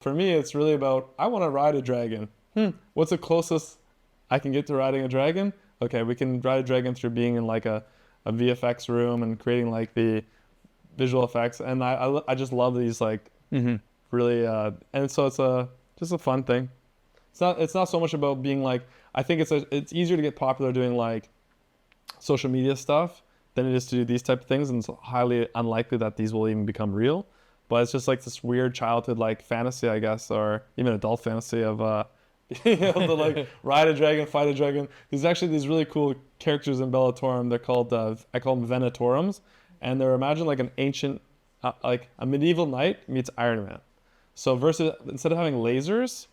For me, it's really about, I want to ride a dragon. What's the closest I can get to riding a dragon? Okay, we can ride a dragon through being in like a VFX room and creating like the visual effects. And I just love these like really, and so just a fun thing. It's not so much about being like, I think it's easier to get popular doing like social media stuff than it is to do these type of things, and it's highly unlikely that these will even become real. But it's just like this weird childhood like fantasy, I guess, or even adult fantasy of being able to like ride a dragon, fight a dragon. There's actually these really cool characters in Bellatorum. They're called I call them Venatorums, and they're imagined like an ancient, like a medieval knight meets Iron Man. So versus instead of having lasers,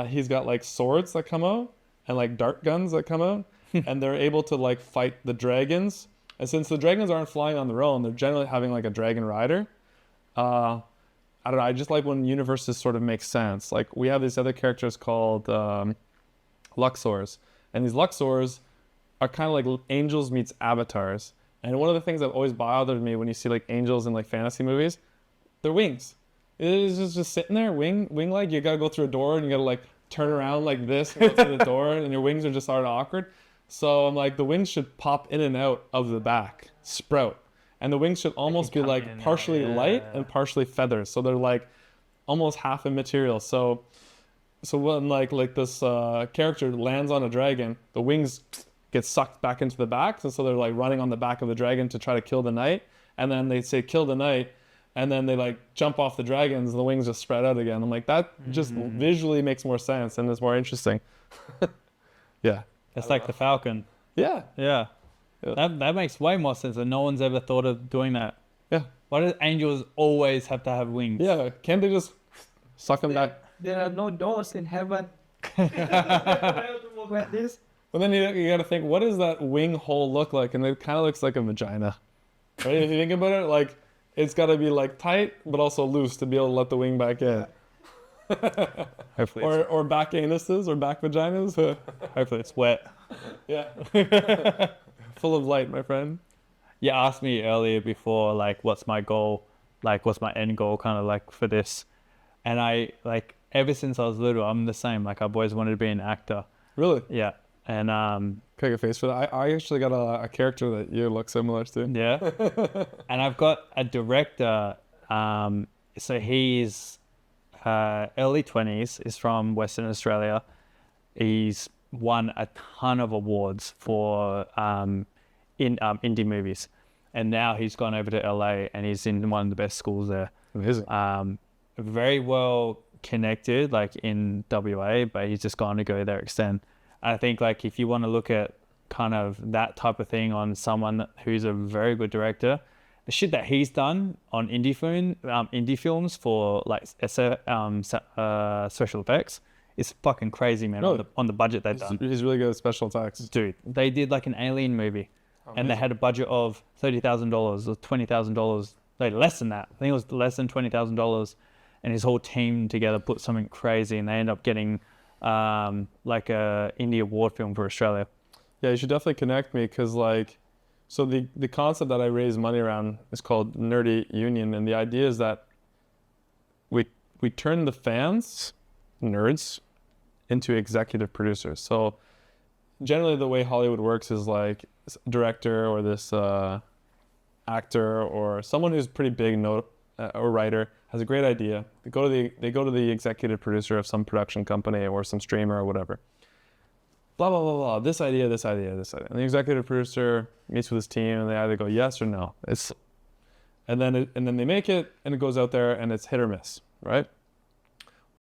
he's got like swords that come out and like dart guns that come out, and they're able to like fight the dragons. And since the dragons aren't flying on their own, they're generally having like a dragon rider. I don't know. I just like when universes sort of make sense. Like we have these other characters called Luxors, and these Luxors are kind of like angels meets avatars. And one of the things that always bothered me when you see like angels in like fantasy movies, their wings. It is just sitting there, wing like you gotta go through a door and you gotta like turn around like this and go through the door, and your wings are just sort of awkward. So I'm like, the wings should pop in and out of the back, sprout. And the wings should almost be like partially light and partially feathers. So they're like almost half immaterial. So when like this character lands on a dragon, the wings get sucked back into the back. And so they're like running on the back of the dragon to try to kill the knight. And then they say kill the knight. And then they like jump off the dragons and the wings just spread out again. I'm like, that just visually makes more sense and is more interesting. Yeah. It's like the Falcon. Yeah. Yeah. That makes way more sense, and no one's ever thought of doing that. Yeah. Why do angels always have to have wings? Yeah. Can't they just suck them back? There are no doors in heaven. Like this. But then you got to think, what does that wing hole look like? And it kind of looks like a vagina. Right? If you think about it, like it's got to be like tight, but also loose to be able to let the wing back in. Hopefully or back anuses or back vaginas. hopefully it's wet. Yeah. Full of light, my friend. You asked me earlier before, like, what's my goal? Like, what's my end goal kind of like for this? And I, like, ever since I was little, I'm the same. Like, I've always wanted to be an actor. Really? Yeah. And, can I get a face for that? I actually got a character that you look similar to. Yeah. And I've got a director. So he's early 20s, is from Western Australia. He's won a ton of awards for indie movies, and now he's gone over to LA and he's in one of the best schools there. Amazing. Very well connected, like in WA, but he's just gone to go there extend. I think like if you want to look at kind of that type of thing on someone who's a very good director, the shit that he's done on indie films for like special effects, it's fucking crazy, man. No, on the budget they've done. He's really good at special effects. Dude, they did like an Alien movie, and they had a budget of $30,000 or $20,000. Like less than that. I think it was less than $20,000, and his whole team together put something crazy, and they end up getting like a indie award film for Australia. Yeah, you should definitely connect me, because like, so the concept that I raise money around is called Nerdy Union, and the idea is that we turn the fans, nerds, into executive producers. So generally the way Hollywood works is like this director or this actor or someone who's pretty big or writer has a great idea. They go to the executive producer of some production company or some streamer or whatever. Blah, blah, blah, blah. This idea, this idea, this idea. And the executive producer meets with his team and they either go yes or no. And then they make it and it goes out there and it's hit or miss, right?